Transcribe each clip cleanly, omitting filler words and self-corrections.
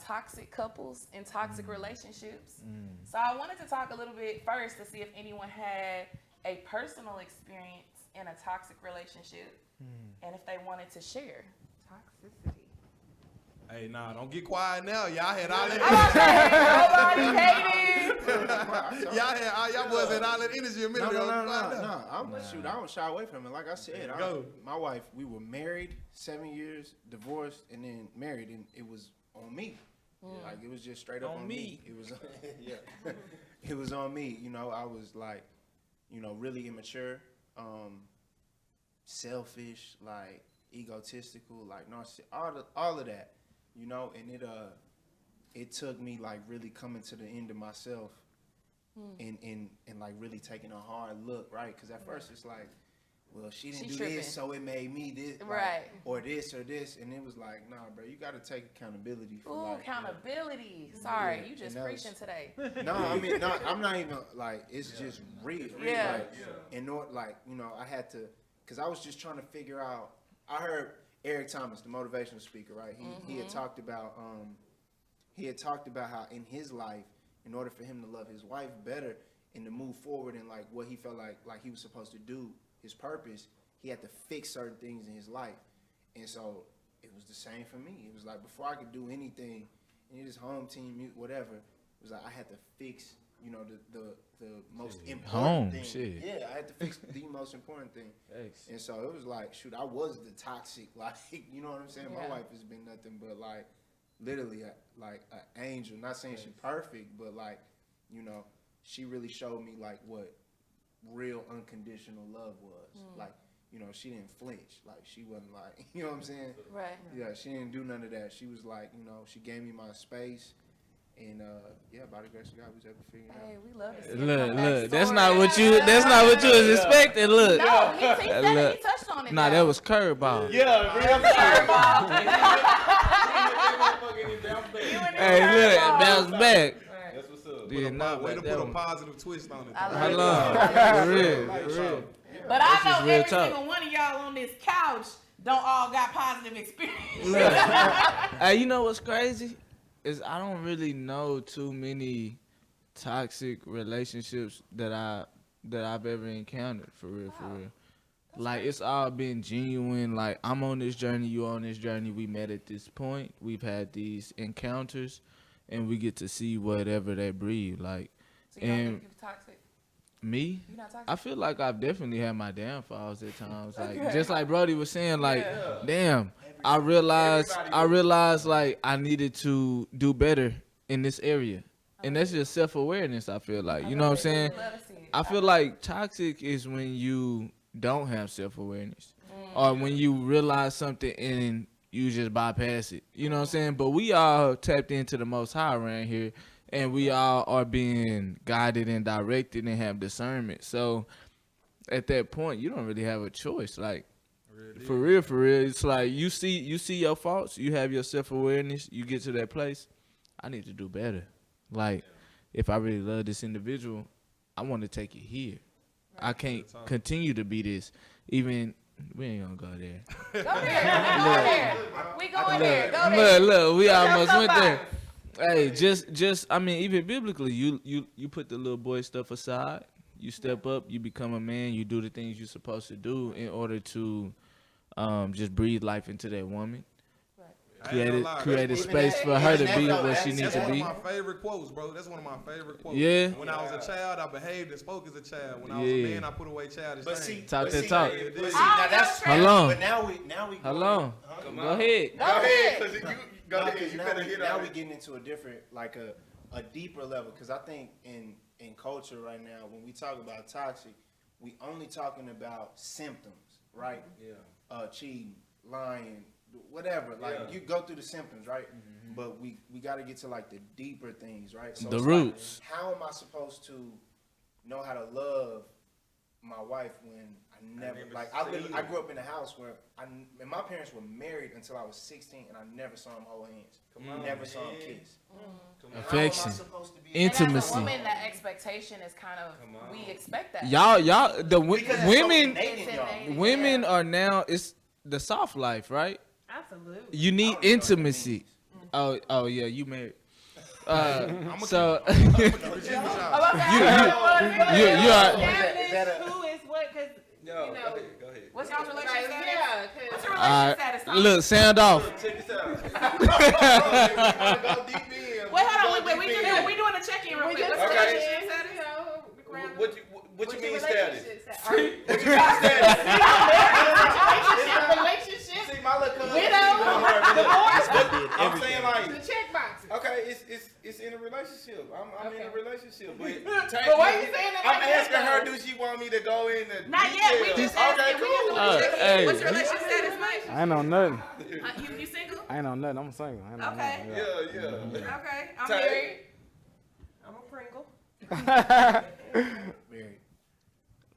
toxic couples and toxic relationships. So I wanted to talk a little bit first to see if anyone had a personal experience in a toxic relationship and if they wanted to share. Toxicity. Hey, nah, don't get quiet now. Y'all had all that Nobody hated. y'all boys had all that energy a minute ago. Shoot, I don't shy away from it. Like I said, my wife, we were married 7 years, divorced, and then married, and it was on me. Like it was just straight up on me. It was, it was on me. You know, I was like, you know, really immature, selfish, like egotistical, like narcissistic, all of that. You know, and it took me like really coming to the end of myself and like really taking a hard look, right? Because at first it's like, well, she didn't do this, so it made me this, right? Like, or this, and it was like, nah, bro, you got to take accountability for like, accountability. Sorry, you just preaching today. No, I mean, no, I'm not even like, it's just real. Yeah. Like, in order, like, you know, I had to, because I was just trying to figure out. I heard Eric Thomas, the motivational speaker, right? He had talked about how in his life, in order for him to love his wife better and to move forward in like what he felt like he was supposed to do, his purpose, he had to fix certain things in his life. And so it was the same for me. It was like before I could do anything, any of this home team, whatever, it was like I had to fix, you know, the most important thing. Shit. Yeah, I had to fix the most important thing. Thanks. And so it was like, shoot, I was the toxic, like, you know what I'm saying? My wife has been nothing but like, literally, like an angel. Not saying she's perfect, but like, you know, she really showed me like what real unconditional love was. Like, you know, she didn't flinch. Like, she wasn't like, you know what I'm saying? Right. Yeah, she didn't do none of that. She was like, you know, she gave me my space. And by the grace of God, we was able to figure it out. Hey, we love to see Look, that's not what you was expecting. Look. No, he touched on it. Nah, that was curveball. Yeah, Hey, look, bounce back. that's what's up. Yeah, Way to put a positive twist on it. How long? For real. But I know real every talk. single one of y'all on this couch don't all got positive experience. Look. Hey, you know what's crazy? Is I don't really know too many toxic relationships that I've ever encountered for real. Like it's all been genuine. Like I'm on this journey, you on this journey. We met at this point. We've had these encounters, and we get to see whatever they breed. Like, So you don't think you're toxic? Me? You're not toxic? I feel like I've definitely had my downfalls at times. Like just like Brody was saying, like, damn. I realized like I needed to do better in this area. And that's just self-awareness, I feel like. You know what I'm saying? I feel like toxic is when you don't have self-awareness. Or when you realize something and you just bypass it. You know what I'm saying? But we all tapped into the Most High around here. And we all are being guided and directed and have discernment. So at that point, you don't really have a choice. Like, for real, it's like you see your faults, you have your self-awareness, you get to that place, I need to do better. Like, if I really love this individual, I want to take it here. I can't continue to be this. Even, we ain't gonna go there. Go there. We going there. Go there. Look, we almost went there. Hey, just I mean, even biblically, you put the little boy stuff aside, you step up, you become a man, you do the things you're supposed to do in order to just breathe life into that woman. Create a space for her to be what she needs to be. That's one of my favorite quotes, bro. That's one of my favorite quotes. Yeah. When I was a child, I behaved and spoke as a child. When I was a man, I put away childish things. Talk. Now that's How long? But now we How long? Go ahead. Now we getting into a different, like a deeper level. Because I think in culture right now, when we talk about toxic, we only talking about symptoms, right? Yeah. Cheating, lying, whatever. Like you go through the symptoms, right? Mm-hmm. But we got to get to like the deeper things, right? So the roots. Like, how am I supposed to know how to love my wife when I grew up in a house where and my parents were married until I was 16, and I never saw them hold hands. Never saw them kiss. Affection, intimacy. And as a woman, that expectation is kind of we expect that. Y'all, the women Yeah. are now. It's the soft life, right? Absolutely. You need intimacy. Oh yeah, you married. So I'm gonna keep it Oh, G with y'all. you are. Who is what? Because No, you know, go ahead. what's y'all's relationship status? yeah. What's your All relationship right, status? Thomas? look, sound off. Check this out. Go deep in. Wait, hold on. We doing a check-in real quick. What's your Okay. relationship status? What you mean status? Relationship, See, my little cousin. widow, divorce, I'm saying like, the check boxes. okay, it's in a relationship. I'm in a relationship, but why you saying that I'm like that, asking her, though? do she want me to go in the Not yet. We details? just asking. Okay, We cool. just doing a check-in. Hey. What's your relationship status, Mike? I ain't on nothing. You single? I ain't on nothing. I'm single. I ain't on Okay. nothing. Yeah. Okay. I'm Tay. married. I'm a Pringle. Married.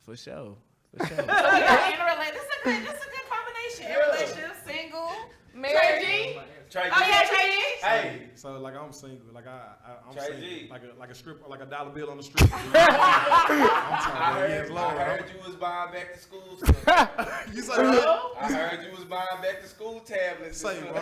For sure. So you're in a relationship. This is a good combination. In a relationship, single, married. Trey G. Oh yeah, Trey. Hey, So like I'm single, like I'm Trey single, G. like a stripper, like a dollar bill on the street. I'm I talking heard you was buying back to school stuff. You say what? I heard you was buying back to school tablets. Say, bro.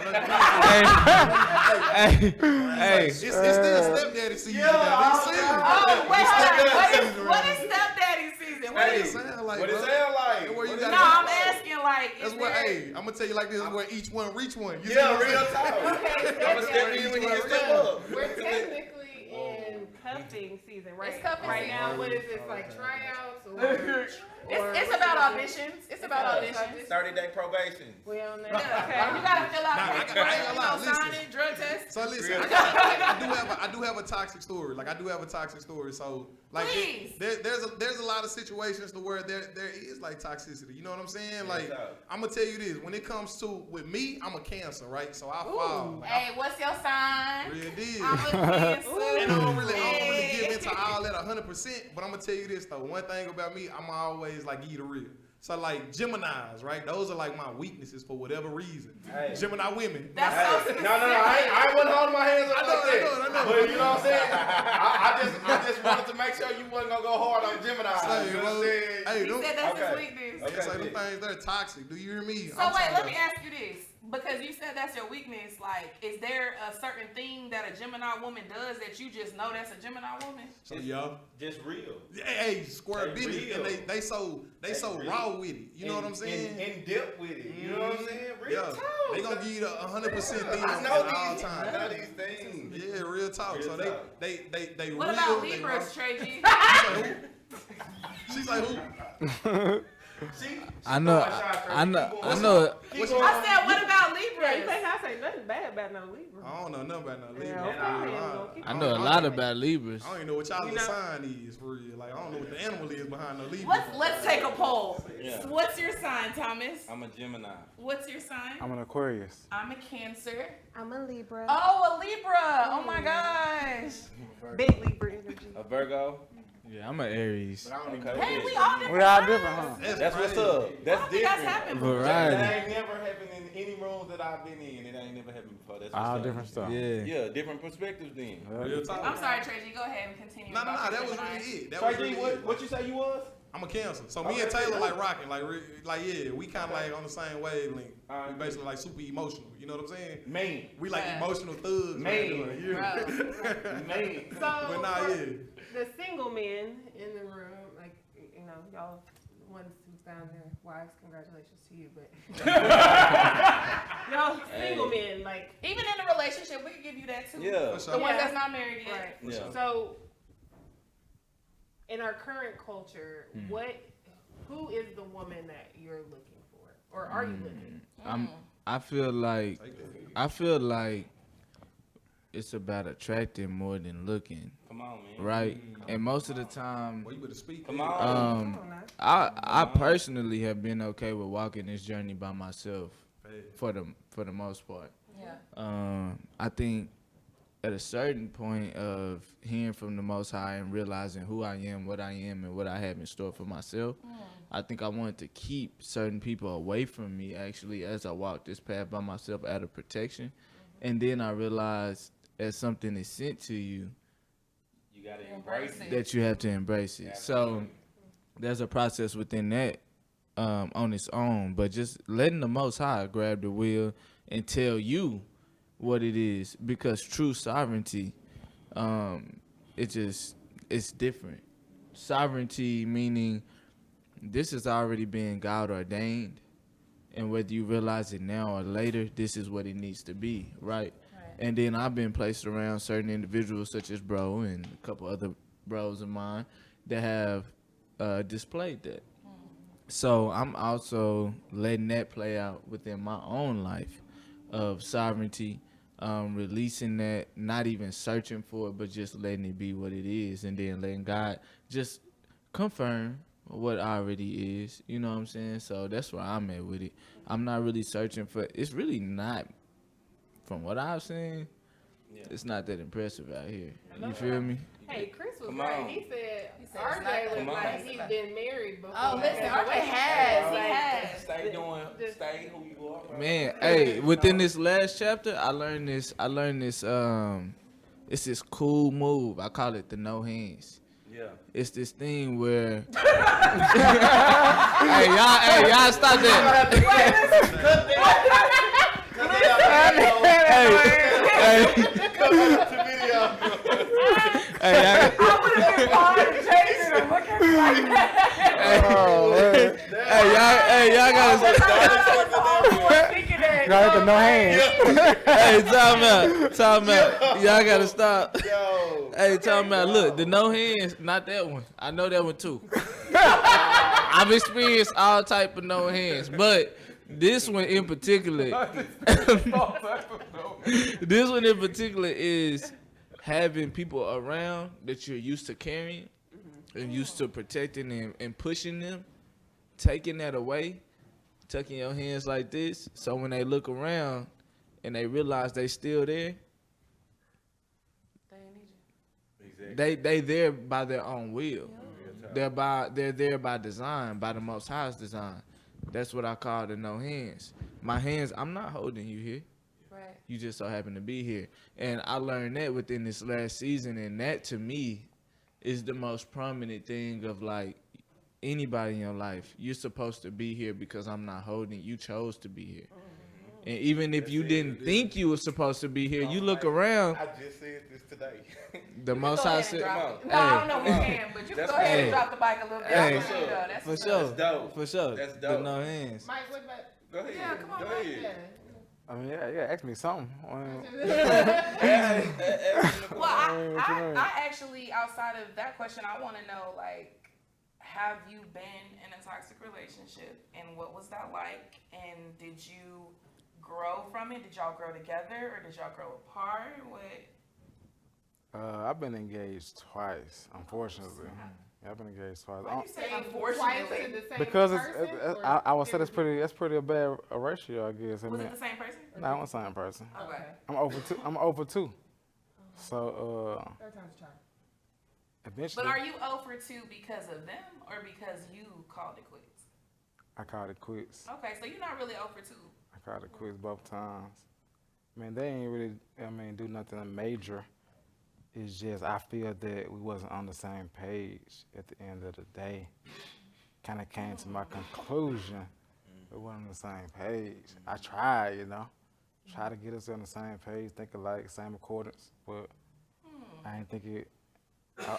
Hey, It's still stepdaddy season. Yeah, now. It's season. Oh wait, It's hold on. stepdaddy What season is right stepdaddy season? What Hey, is? sound like, what it bro? sound like? Where you What got it No, that? I'm asking like. That's what. Hey, I'm gonna tell you like this. Where each one reach one. You see Yeah, what I'm real saying? talk. I'm gonna step in when you get step up. We're technically in cuffing season, right? It's cuffing right season. now. What is this, like tryouts or? It's about auditions. It's about auditions. 30-day probation. We on that? Yeah, you gotta fill out Nah, I ain't gonna lie, listen. sign it, drug test. So listen, I do have a toxic story. Like I do have a toxic story. So like Please. there's a lot of situations to where there is like toxicity. You know what I'm saying? Like I'm gonna tell you this. When it comes to with me, I'm a Cancer, right? So I fall. Like, Hey, what's your sign? real deal. I'm a Cancer. And I don't really get into all that 100%. But I'm gonna tell you this though. One thing about me, I'm always like give you the real. So like Geminis, right? Those are like my weaknesses for whatever reason. Hey. Gemini women. That's so specific. No, I wasn't holding my hands up I know, like that. I know. But you know what I'm saying? I just wanted to make sure you wasn't gonna go hard on Gemini. Say, You know what I'm well, saying? hey, He don't- said that's Okay. his weakness. Okay. It's like them things, they're toxic. Do you hear me? So I'm wait, talking let me about- ask you this. Because you said that's your weakness, like, is there a certain thing that a Gemini woman does that you just know that's a Gemini woman? So yo, Just real. hey, square They business, real. and they so real. raw with it. You know what I'm saying? In depth with it. You know what I'm saying? Real Yeah, talk. they gonna give you the 100% thing I at know all these. I times. know these things. Yeah, real talk. Real So talk. they What real. about they Libras, raw. Trey G? She's like who? See? I know. I said, what about You Libras? think I say nothing bad about no Libra? I don't know nothing about no Libra. Yeah, okay, I I know a lot about Libras. don't even know what y'all You little know- sign is for real. Like I don't know what the animal is behind no Libra. Let's take a poll. Yeah. What's your sign, Thomas? I'm a Gemini. What's your sign? I'm an Aquarius. I'm a Cancer. I'm a Libra. Oh, a Libra. Oh my gosh. Big Libra energy. A Virgo. Yeah, I'm an Aries. But I don't even Okay. Hey, we all different. We all signs. different, huh? That's what's crazy. up. I That's don't think that's different. happened before. Variety. That ain't never happened in any rooms that I've been in. It ain't never happened before. That's what's All up. different stuff. Yeah. Yeah, different perspectives then. Real talk. I'm sorry, Tracy. Go ahead and continue. No, about your that was Gemini. really it. That Trey was G, really it. what you say you was? I'm a Cancer. So me and Taylor like rocking, like yeah, we kind of like on the same wavelength. We basically like super emotional. You know what I'm saying? Man. We like Yeah. emotional thugs. Man. Right there, like, yeah. Man. So But nah, for yeah. the single men in the room, like y'all, the ones who's down there, wives, congratulations to you, but y'all single men, like Even in a relationship, we could give you that too. Yeah. For sure. The ones Yeah. that's not married yet. right. Yeah. So in our current culture, who is the woman that you're looking for, or are you looking? I feel like it's about attracting more than looking, Come on, man. right? And most of the time, Well, you better speak. Come on. I personally have been okay with walking this journey by myself for the most part. Yeah. I think at a certain point of hearing from the Most High and realizing who I am, what I am, and what I have in store for myself, I think I wanted to keep certain people away from me actually as I walked this path by myself out of protection. And then I realized as something is sent to you, You gotta embrace it. that you have to embrace it. So there's a process within that on its own, but just letting the Most High grab the wheel and tell you what it is, because true sovereignty, it's different. Sovereignty meaning this is already being God ordained, and whether you realize it now or later, this is what it needs to be, right? And then I've been placed around certain individuals such as bro and a couple other bros of mine that have displayed that. So I'm also letting that play out within my own life of sovereignty, releasing that, not even searching for it, but just letting it be what it is, and then letting God just confirm what already is. You know what I'm saying? So that's where I'm at with it. I'm not really searching for. It's really not, from what I've seen. It's not that impressive out here. You feel me? Hey, Chris was Come right. on. He said it's not RJ Come looked on. like he'd been married before. Oh, listen, The RJ way has. He like, has. Stay who you are. Bro. Man, hey, within this last chapter, I learned this. It's this cool move. I call it the no hands. Yeah. It's this thing where, hey, y'all, stop that. Y'all gotta Got the no hands. hey, time out. Y'all gotta stop. Hey, talking about, look, the no hands, not that one. I know that one too. I've experienced all type of no hands, but this one in particular, this one in particular is having people around that you're used to carrying and used to protecting and pushing them, taking that away, tucking your hands like this, so when they look around and they realize they still there, they there by their own will. They're there by design, by the Most High's design. That's what I call the no hands. My hands, I'm not holding you here. Right. You just so happen to be here. And I learned that within this last season, and that to me is the most prominent thing of like anybody in your life. You're supposed to be here because I'm not holding. You chose to be here. And even if you didn't think you were supposed to be here, you look around. I just said this today. The Most High said, No, I don't know we can, but you can go ahead and drop the mic a little bit. Hey. That's for what's sure, up. That's dope. for sure. That's The dope. no hands. Mike, what about? Go ahead. Yeah, come on, Go Mike. ahead. I mean, yeah, ask me something. Well, I actually, outside of that question, I want to know, like, have you been in a toxic relationship, and what was that like? And did you grow from it? Did y'all grow together, or did y'all grow apart? What? I've been engaged twice, unfortunately. Yeah, I've been engaged twice. Why you say Twice to unfortunately? the same Because person, or I would say that's different pretty a bad ratio, I guess. I Was mean, it the same person? no, I'm the same person. Okay. I'm over two. So people? Third time's a charm. eventually, But are you 0 for 2 because of them, or because you called it quits? I called it quits. Okay, so you're not really 0 for 2. I called it quits both times. Man, they ain't really, do nothing major. It's just I feel that we wasn't on the same page at the end of the day. Kind of came to my conclusion we wasn't on the same page. I tried, try to get us on the same page, think alike, same accordance, but I didn't think it.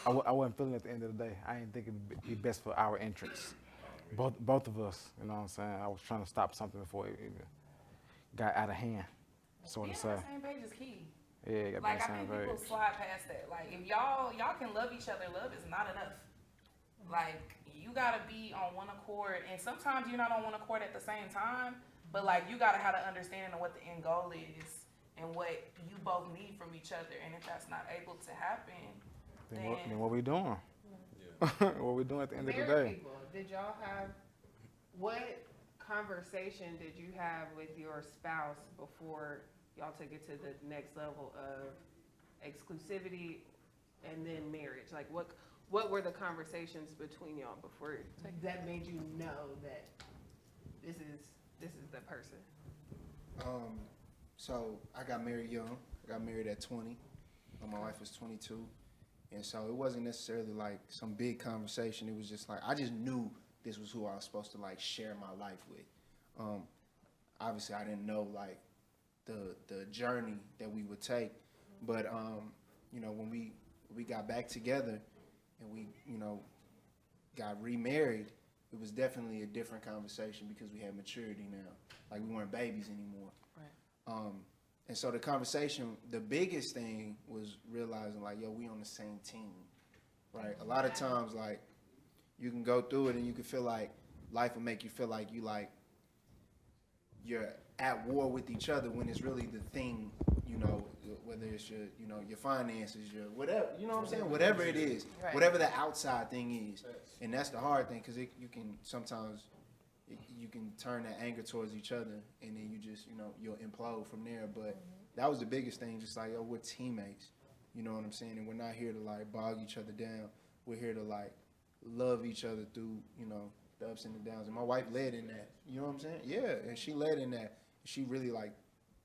I wasn't feeling it at the end of the day. I didn't think it'd be best for our interests, both of us. You know what I'm saying? I was trying to stop something before it even got out of hand, sort Being of on say. the same page is key. Yeah, you got Like, to I be on think the same people page. slide past that. Like, if y'all can love each other, love is not enough. Like, you gotta be on one accord, and sometimes you're not on one accord at the same time, but like, you gotta have an understanding of what the end goal is and what you both need from each other. And if that's not able to happen, Then what we doing? What we doing at the end of the Married day? people, did y'all have, what conversation did you have with your spouse before y'all took it to the next level of exclusivity and then marriage? Like, what were the conversations between y'all before that made you know that this is the person? So I got married young. I got married at 20. My wife was 22. And so it wasn't necessarily like some big conversation. It was just like, I just knew this was who I was supposed to like share my life with. Obviously I didn't know like the journey that we would take. But you know, when we got back together and we, you know, got remarried, it was definitely a different conversation because we had maturity now. Like we weren't babies anymore. Right. And so the conversation, the biggest thing was realizing like, yo, we on the same team, right? A lot of times, like, you can go through it and you can feel like life will make you feel like you're at war with each other when it's really the thing, you know, whether it's your, you know, your finances, your whatever, you know what I'm saying? Whatever it is, Right. whatever the outside thing is. And that's the hard thing because you can sometimes, you can turn that anger towards each other and then you just, you know, you'll implode from there. But that was the biggest thing, just like, yo, we're teammates. You know what I'm saying? And we're not here to like bog each other down. We're here to like love each other through, you know, the ups and the downs. And my wife led in that. You know what I'm saying? Yeah, and she led in that. She really like,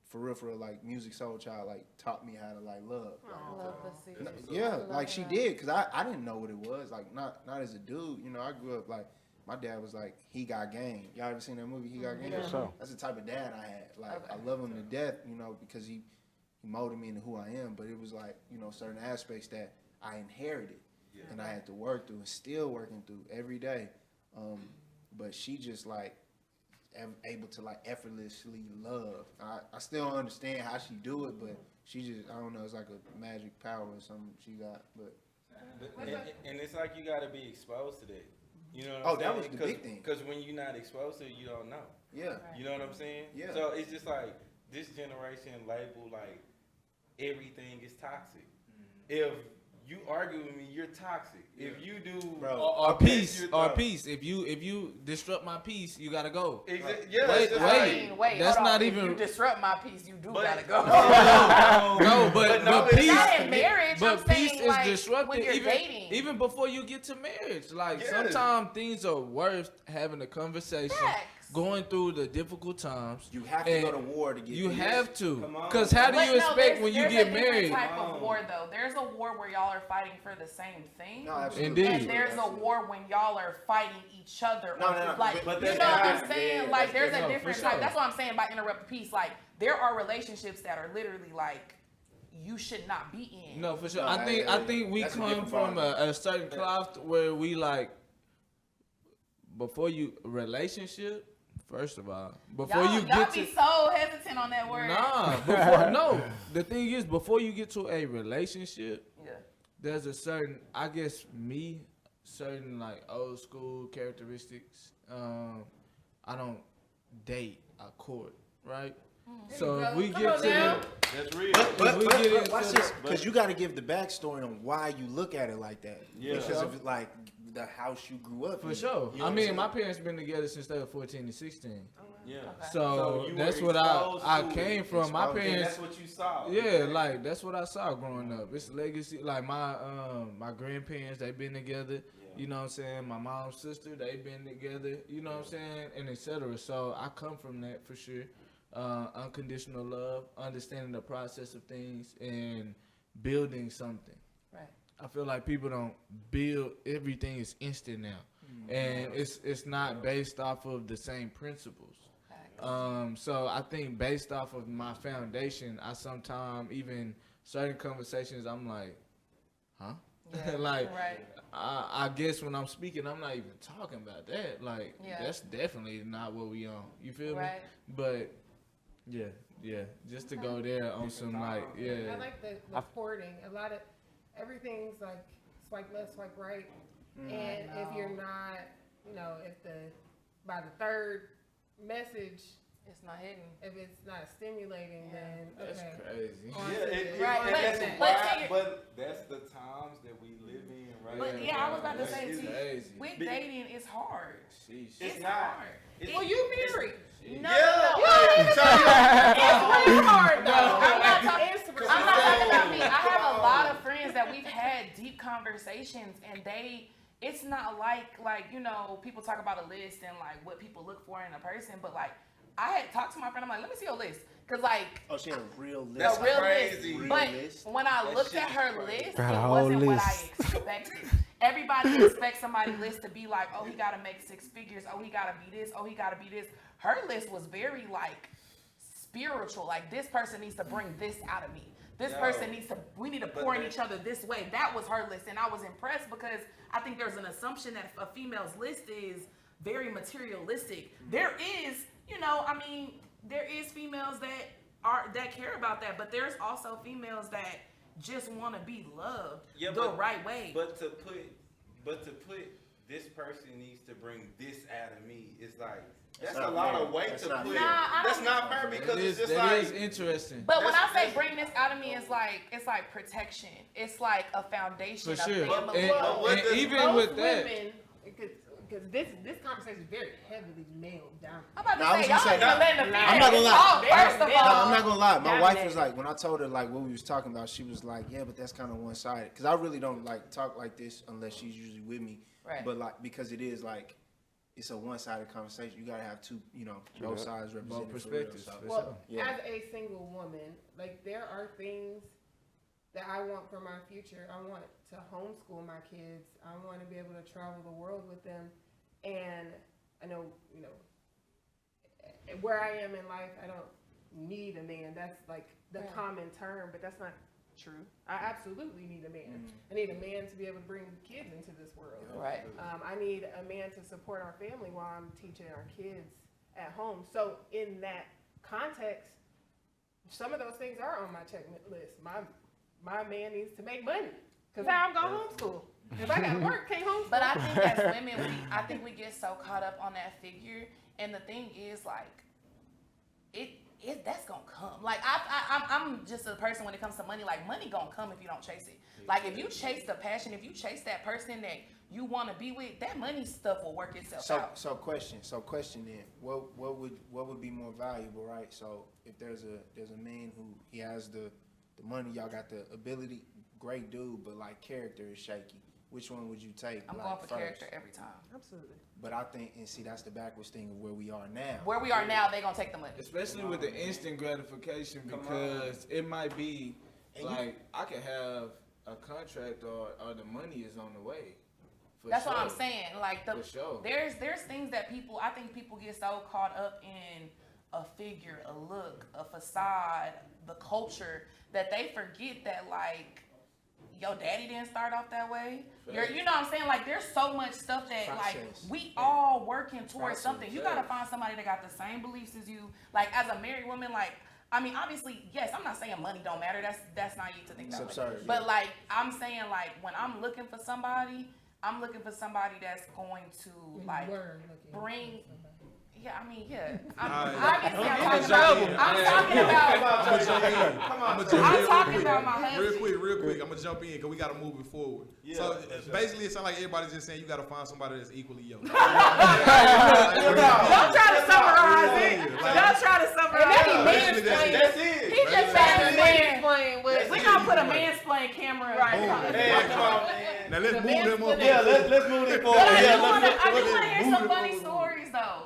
for real, like music soul child, like taught me how to like love. Love the secret. Yeah, like she did, cause I didn't know what it was. Like not as a dude, you know. I grew up like my dad was like He Got Game. Y'all ever seen that movie He Got Game? For sure. That's the type of dad I had. Like I love him to death, you know, because he molded me into who I am. But it was like, you know, certain aspects that I inherited and I had to work through and still working through every day. But she just like able to like effortlessly love. I still don't understand how she do it, but she just, I don't know, it's like a magic power or something she got. But and it's like you got to be exposed to that. You know what I'm oh, saying? that was the big thing. Because when you're not exposed to it, you don't know. Yeah. You know what I'm saying? Yeah. So it's just like this generation label like everything is toxic. If you argue with me, you're toxic. If you do Or peace. If you disrupt my peace, you gotta go. Yeah, Wait, it's just wait. Wait, That's hold on. not If even- you disrupt my peace, you do gotta go. No, but peace. Not in marriage. But I'm peace saying, is like, disrupted when you're even dating. even before you get to marriage. Like Yes. sometimes things are worth having a conversation, Facts. going through the difficult times. You have to And go to war to get You peace. have to, Come on. because how do But you no, expect when you there's get a different married? type of war, though. There's a war where y'all are fighting for the same thing. No, absolutely. Indeed. And there's a war when y'all are fighting each other. No, no, no, Like, but you that's know what I'm different. saying? Yeah, Like, that's there's a different. different For type. sure. That's what I'm saying by interrupt peace. Like, there are relationships that are literally like, you should not be in. No, for sure. No, I think we that's a come different from ball. a certain cloth where we like before you relationship. First of all, before Y'all, you y'all get be to so hesitant on that word. nah, before no. The thing is, before you get to a relationship, Yeah. there's a certain, I guess, certain like old school characteristics. I don't date, I court, right? So if we Come get on to now. That's real. If we get into watch the- this, because you got to give the backstory on why you look at it like that. Yeah. Because of like the house you grew up in. for sure. You know I what I'm mean, saying? my parents been together since they were 14 and 16. Yeah. So you that's were what exposed I to came it. from. My Exposed. And parents, that's what you saw. yeah, like that's what I saw growing up. It's legacy. Like my grandparents, they've been together. You know what I'm saying? My mom's sister, they've been together. You know what I'm saying? And etc. So I come from that for sure. Unconditional love, understanding the process of things, and building something. Right. I feel like people don't build, everything is instant now, and it's not based off of the same principles. So I think based off of my foundation, I sometimes even certain conversations I'm like, huh? Yeah. Like Right. I guess when I'm speaking, I'm not even talking about that. Like Yeah. that's definitely not what we on. You feel Right. me? But yeah, just to go there on some like I like the porting. A lot of everything's like swipe left, swipe right, and if you're not, you know, if by the third message, It's not hidden. if it's not stimulating, then That's okay. crazy. On Yeah, to it, the- Right, on and to that's the next. why, but that's the times that we live in, right? But yeah, I was about to say It's too, crazy. with dating, it's hard. Sheesh. It's not. hard. It's- Well, you married. No, Yeah. no, It's pretty hard though. I'm not talking. It's pretty I'm not hard. talking about me. I have a lot of friends that we've had deep conversations, and it's not like you know, people talk about a list and like what people look for in a person, but like I had talked to my friend. I'm like, let me see your list, cause like Oh, she had a real list. That's a real crazy. list. Real But list. when I That looked shit at is her crazy. list, Got a it whole wasn't what I list. expected. Everybody expects somebody's list to be like, oh, he gotta make 6 figures. Oh, he gotta be this. Oh, he gotta be this. Her list was very like spiritual. Like this person needs to bring this out of me. This Yo, person we need to pour in that- each other this way. That was her list. And I was impressed because I think there's an assumption that a female's list is very materialistic. There is, there is females that care about that, but there's also females that just want to be loved right way. But to put this person needs to bring this out of me, it's like that's a lot of weight to put. That's not fair because it's just that like is interesting. But when I say bring this out of me, it's like protection. It's like a foundation For of sure. family. And even Most with that, women, because this conversation is very heavily male down. I'm about to No, I was say, y'all gonna say, ain't gonna let the no, females I'm not gonna lie. talk, first of No, all. I'm not gonna lie. My wife was Dominated. like, when I told her like what we was talking about, she was like, yeah, but that's kind of one sided. Cause I really don't like talk like this unless she's usually with me. Right. But like because it is like it's a one sided conversation. You gotta have two, both sides represented. both for real, perspectives. so. For Well, sure. Yeah. as a single woman, like there are things that I want for my future. I want to homeschool my kids. I want to be able to travel the world with them. And I know, where I am in life, I don't need a man. That's like the common term, but that's not true. I absolutely need a man. I need a man to be able to bring kids into this world. Right. I need a man to support our family while I'm teaching our kids at home. So in that context, some of those things are on my checklist. My man needs to make money because how I'm gonna homeschool. If I gotta work, can't homeschool. But I think as women, we get so caught up on that figure, and the thing is like, that's gonna come. Like I'm just a person when it comes to money. Like money gonna come if you don't chase it. Like if you chase the passion, if you chase that person that you want to be with, that money stuff will work itself out. So question then, what would be more valuable, right? So if there's a man who he has the money, y'all got the ability, great dude, but like character is shaky. Which one would you take? I'm like, going for first? character every time. Absolutely. But I think, and see, that's the backwards thing of where we are now. Where we are now, they gonna take the money. especially with the instant gratification, because it might be like I can have a contract or the money is on the way. For That's sure. what I'm saying. Like For sure. there's things that I think people get so caught up in a figure, a look, a facade, the culture, that they forget that like your daddy didn't start off that way. You know what I'm saying? Like there's so much stuff that like Process. we all working towards Process. something. You gotta find somebody that got the same beliefs as you. Like as a married woman, like I mean, obviously, yes, I'm not saying money don't matter. That's naive to think that way. It's absurd, But like I'm saying, like when I'm looking for somebody, I'm looking for somebody that's going to like bring. Yeah, I mean, yeah. Obviously, I'm talking about my husband. Real quick. I'm gonna jump in because we gotta move it forward. Yeah, So for sure. basically, it sounds like everybody's just saying you gotta find somebody that's equally yoked. Don't try to summarize it. Don't try to summarize it. Basically, That's it. He just said the man. Explain what. We gonna put a mansplain camera. Right. Hey, come on, man. Now let's move them up. Yeah, let's move it forward. But I Yeah, do want to let's hear some funny stories though.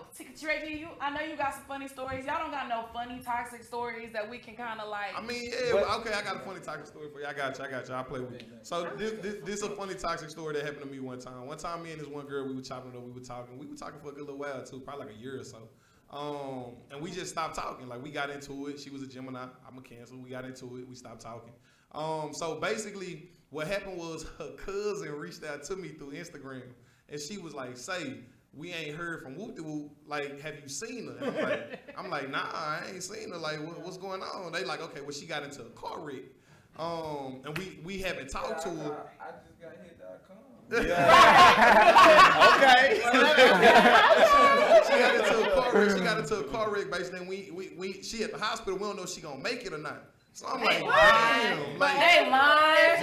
Reggie, I know you got some funny stories. Y'all don't got no funny toxic stories that we can kind of like. I mean, yeah, okay, I got a funny toxic story for you. I got you. I'll play with you. So this is a funny toxic story that happened to me one time. One time, me and this one girl, we were chopping it up. We were talking for a good little while too, probably like a year or so. And we just stopped talking. Like we got into it. She was a Gemini. I'm a Cancer. We got into it. We stopped talking. So basically, what happened was her cousin reached out to me through Instagram, and she was like, "Say, we ain't heard from Whoop De Whoop. Like, have you seen her?" And I'm like, nah, I ain't seen her. Like, what's going on? They like, okay, well, she got into a car wreck. And we haven't talked to her. I just got hit.com. Okay. She got into a car wreck, basically. And she at the hospital. We don't know if she gonna make it or not. So I'm like, damn. Like, Hey, lying.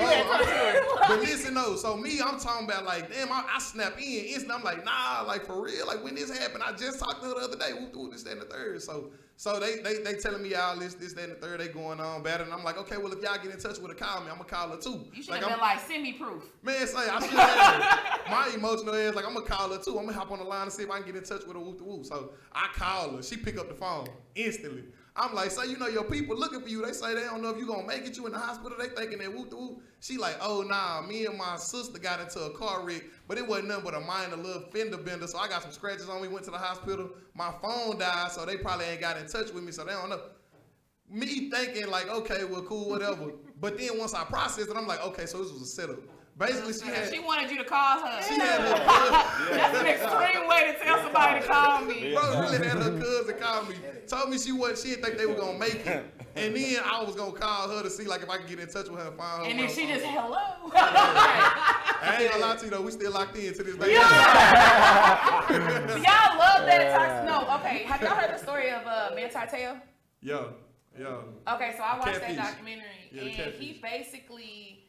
but listen though, so me, I'm talking about like, damn, I snap in instant. I'm like, nah, like for real, like when this happened, I just talked to her the other day. Whoop, whoop, this, that, and the third. So they telling me all this, that, and the third. They going on better, and I'm like, okay, well if y'all get in touch with her, call me. I'm gonna call her too. You should have been like, send me proof. Man, say I should have my emotional ass. Like I'm gonna call her too. I'm gonna hop on the line and see if I can get in touch with her. Whoop, whoop. So I call her. She pick up the phone instantly. I'm like, say, you know, your people looking for you. They say they don't know if you gonna make it. You in the hospital. They thinking that whoop de whoop. She like, oh nah, me and my sister got into a car wreck, but it wasn't nothing but a minor little fender bender. So I got some scratches on me. Went to the hospital. My phone died, so they probably ain't got in touch with me. So they don't know. me thinking like, okay, well, cool, whatever. But then once I processed it, I'm like, okay, so this was a setup. Basically, She wanted you to call her. she had her cousin. That's an extreme way to tell somebody to call me. Bro, really had her cousin call me. Told me she didn't think they were gonna make it. And then I was gonna call her to see like if I could get in touch with her and find her. And then she just, hello. I ain't gonna lie to you though, we still locked in to this day. Y'all love that toxic. No, okay. Have y'all heard the story of Manti Te'o? Yo. Okay, so I watched Catfish. that documentary, Yeah, the and catfish. he basically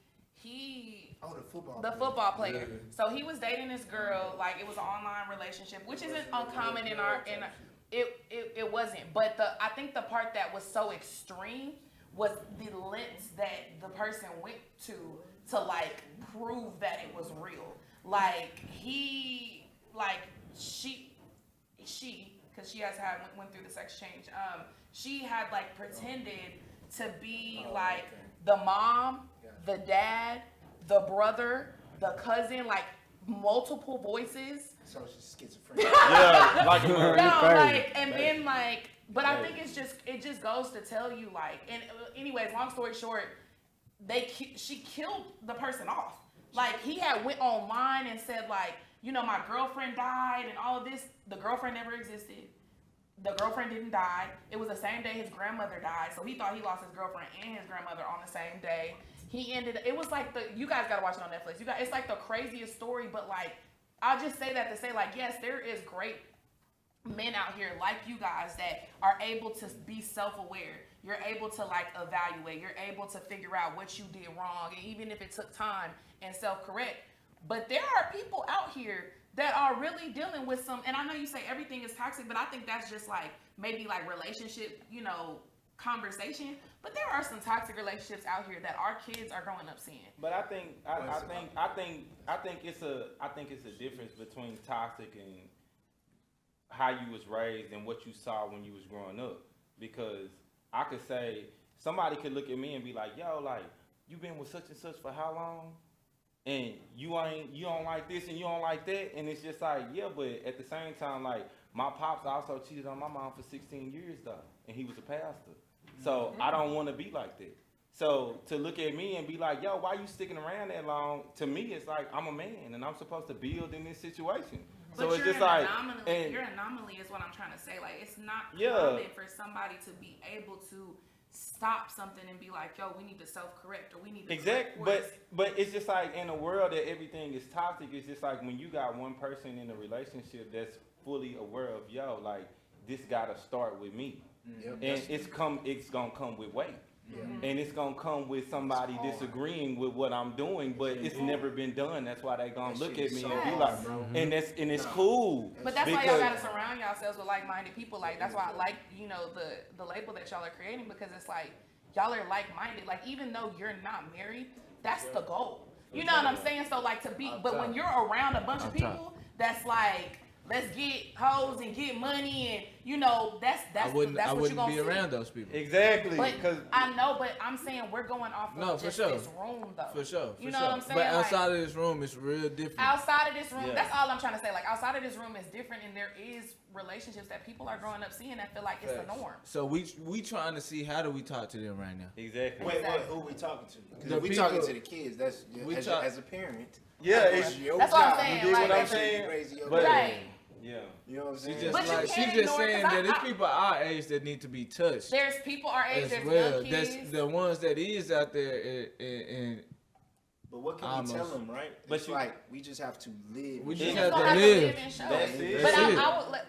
The football player. Yeah. So he was dating this girl, like it was an online relationship, which isn't uncommon in our it wasn't. But I think the part that was so extreme was the lengths that the person went to like prove that it was real. Like she because she went through the sex change. She had like pretended to be the mom, the dad, the brother, the cousin, like multiple voices. So she's schizophrenic. Yeah, like But I think it just goes to tell you and anyways, long story short, she killed the person off. Like he had went online and said my girlfriend died and all of this. The girlfriend never existed. The girlfriend didn't die. It was the same day his grandmother died, so he thought he lost his girlfriend and his grandmother on the same day. It was like you guys gotta watch it on Netflix. It's like the craziest story, but I'll just say that to say yes, there is great men out here like you guys that are able to be self-aware. You're able to evaluate. You're able to figure out what you did wrong, and even if it took time and self-correct. But there are people out here that are really dealing with some, and I know you say everything is toxic, but I think that's just maybe relationship, conversation. But there are some toxic relationships out here that our kids are growing up seeing. But I think it's a difference between toxic and how you was raised and what you saw when you was growing up. Because I could say somebody could look at me and be like, yo, you been with such and such for how long? And you don't like this and you don't like that, and it's just yeah, but at the same time, my pops also cheated on my mom for 16 years though, and he was a pastor. So I don't want to be like that. So to look at me and be like, yo, why you sticking around that long? To me, it's I'm a man and I'm supposed to build in this situation. But so it's you're just your anomaly is what I'm trying to say. It's not common for somebody to be able to stop something and be like, yo, we need to self-correct or we need to exactly. But it's just in a world that everything is toxic. It's just when you got one person in a relationship that's fully aware of this gotta start with me, and it's gonna come with weight. Yeah. And it's gonna come with somebody disagreeing with what I'm doing, but it's never been done. That's why they gonna look at me and be like, and it's cool. But that's why y'all gotta surround yourselves with like-minded people. That's why I like the label that y'all are creating, because it's y'all are like-minded. Even though you're not married, that's the goal. You know what I'm saying? So but when you're around a bunch of people that's let's get hoes and get money, and that's what you're gonna be around those people. Exactly. But I know, but I'm saying we're going off of this room though. For sure. You know what I'm saying? But outside of this room, it's real different. Outside of this room, that's all I'm trying to say. Outside of this room is different, and there is relationships that people are growing up seeing that feel like it's the norm. So we trying to see how do we talk to them right now. Exactly. Wait, who we talking to? Because if we people, talking to the kids, that's as a parent. Yeah, that's what I'm saying. You dig what I'm saying? Right. Yeah. You know what I'm saying? She's just saying that it's people our age that need to be touched. There's people our age, as there's well. young kids. That's the ones that is out there and but what can we tell them, right? But it's we just have to live. We just have to live. That's it. But you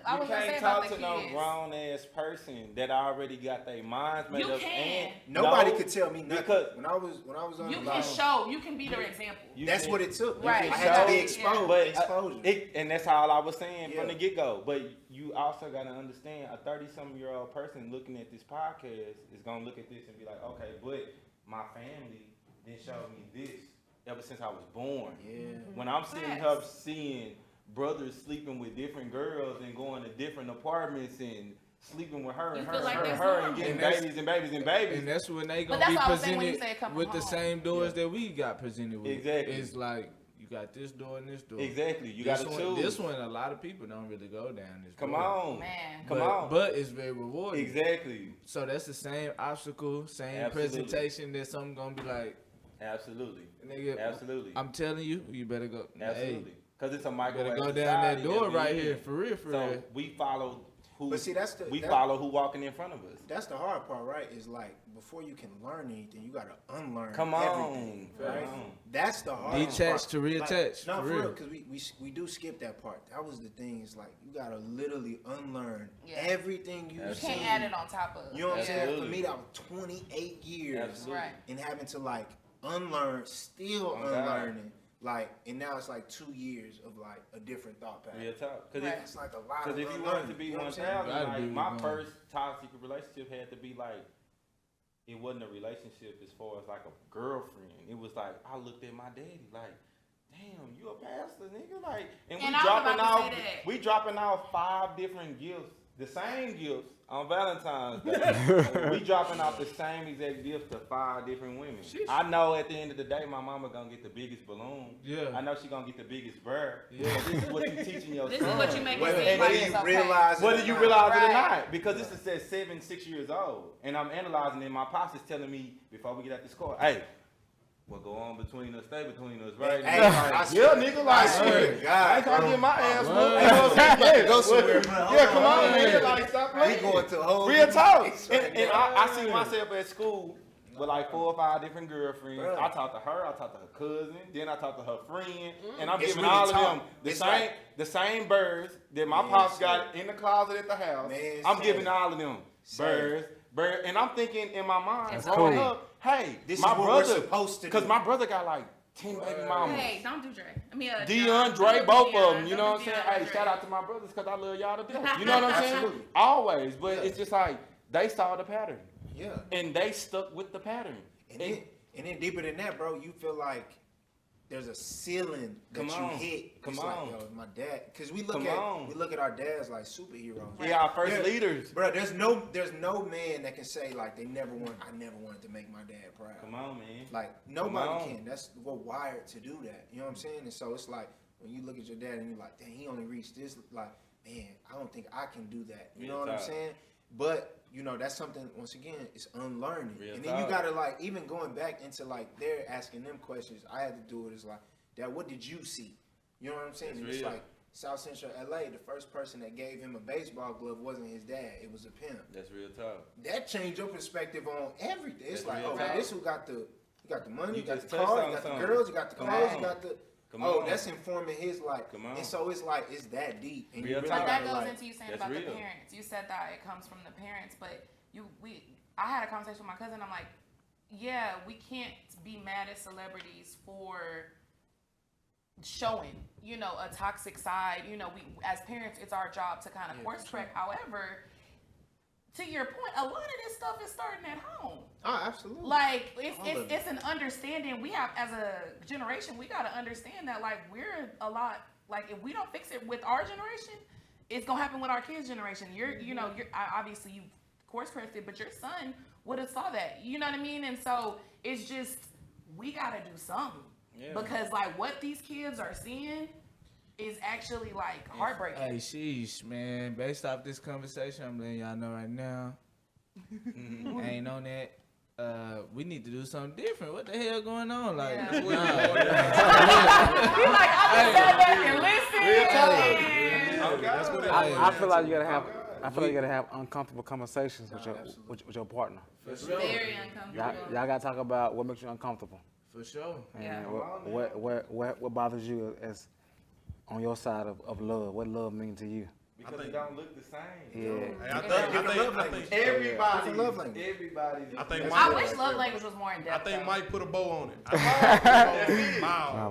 I was can't talk to no grown ass person that already got their minds made up. And nobody could tell me nothing. Because when I was on you can be their example. That's what it took. Right. I had to be exposed. But exposure. And that's all I was saying from the get go. But you also got to understand, a 30-some-year-old person looking at this podcast is gonna look at this and be like, okay, but my family didn't show me this ever since I was born. Yeah. When I'm seeing brothers sleeping with different girls and going to different apartments and sleeping with her and her and getting babies and babies and babies. And that's when they gonna be presented with the same doors that we got presented with. Exactly. It's You got this door and this door. Exactly. You This got to one, choose. this one, a lot of people don't really go down this Come door. on. Man. Come but, on. But it's very rewarding. Exactly. So that's the same obstacle, same Absolutely. presentation that something gonna be like, Absolutely. nigga, Absolutely. I'm telling you, you better go. Absolutely. Because it's a Hey, microwave better go down that society door we right in. here, for real, for So real. we follow who. But see, we follow who walking in front of us. That's the hard part, right? Is like before you can learn anything, you gotta unlearn Come on. everything, right? Come on. That's the hard Detach part. to reattach, No, for for real. real, because we do skip that part. That was the thing. Is like you gotta literally unlearn Yeah. everything you You seen. can't add it on top of. You know what I'm saying? For Absolutely. me, that was 28 years, Absolutely. Right. and having to like unlearn, still Oh, God. unlearning. Like, and now it's like 2 years of like a different thought pattern. Real talk. Because Right. It's like a lot if of you wanted to be you know what I'm saying? 1,000, Gotta like be my 1,000. first toxic relationship had to be like, it wasn't a relationship as far as like a girlfriend. It was like, I looked at my daddy like, damn, you a pastor, nigga? Like, and And I was about to say that. we dropping out 5 different gifts, the same gifts on Valentine's Day. We dropping out the same exact gifts to 5 different women. I know at the end of the day, my mama gonna get the biggest balloon. Yeah. I know she gonna get the biggest bird. Yeah. But this is what you teaching your This son. is what you make it Whether, seem whether like whether it's you okay. realize it Whether or you not. realize it or Right. not, because this is at 7, 6 years old, and I'm analyzing it. My pops is telling me before we get at the score, hey, what go on between us, stay between us, right? Hey, I yeah, nigga, like, I swear to God, I ain't trying to bro. get my ass whooped. Word. You know what I'm saying? Go somewhere, bro. Yeah, come on, on. nigga, like, stop We playing. going to a whole Real new talk. place And, right and now. I see myself at school with like 4 or 5 different girlfriends. Bruh. I talked to her, I talked to her cousin, then I talked to her friend, and I'm It's giving really all of talk. them the It's same like- the same birds that my Man, pops sir. got in the closet at the house. Man, I'm sir. giving all of them Sir. birds, and I'm thinking in my mind, That's growing cool. up, hey, This my is what brother, we're supposed to do. because my brother got like 10 baby mamas. Hey, don't do Dre. I mean, DeAndre, both of them. You know what I'm saying? Hey, DeAndre. shout out to my brothers because I love y'all to death. You know what I'm saying? Absolutely. Always, but Yeah. it's just like they saw the pattern Yeah. and they stuck with the pattern. And then deeper than that, bro, you feel like there's a ceiling that Come you on. hit. Come It's on. like, yo, my dad, because we Come look on. at our dads like superheroes. Yeah, our first Yeah. leaders. Bro, there's no man that can say like I never wanted to make my dad proud. Come on, man. Like nobody on. can. We're wired to do that. You know what I'm saying? And so it's like when you look at your dad and you're like, dang, he only reached this. Like, man, I don't think I can do that. You Real know what I'm talk. saying? But you know that's something. Once again, it's unlearning. Real and then you talk. gotta like even going back into like they're asking them questions. I had to do it. It's like, Dad, what did you see? You know what I'm saying? That's And it's real. like South Central LA. The first person that gave him a baseball glove wasn't his dad. It was a pimp. That's real talk. That changed your perspective on everything. It's That's like, real oh, talk. this who got the money, You you got just the touched car, on you got something. the girls, you got the Come clothes, on. you got the. Come Oh, on. that's informing his life. Come on. And so it's like it's that deep. And Real you really talk. But that gotta, goes like, into you saying That's about the real. parents. You said that it comes from the parents, but I had a conversation with my cousin. I'm like, yeah, we can't be mad at celebrities for showing, a toxic side. We as parents, it's our job to kind of course correct. However, to your point, a lot of this stuff is starting at home. Oh, absolutely. Like All of it's an understanding we have as a generation. We got to understand that like we're a lot like if we don't fix it with our generation, it's gonna happen with our kids' generation. You're obviously you course corrected, but your son would have saw that. You know what I mean? And so it's just we got to do something because like what these kids are seeing is actually like heartbreaking. Hey, sheesh, man. Based off this conversation, I'm letting y'all know right now. I ain't on that. We need to do something different. What the hell going on? Like, Yeah. nah. He like I just sat back and listened. That's what it I is. feel like you gotta have uncomfortable conversations with your partner. For sure. Very uncomfortable. Y'all gotta talk about what makes you uncomfortable For sure. and Yeah. what bothers you as on your side of love. What love means to you? Because it don't look the same. Yeah. Hey, I think Everybody. Different love language. Everybody. I think I wish love language was more in I depth. think though. Mike put a bow on it. I think he put a bow on it. Wow.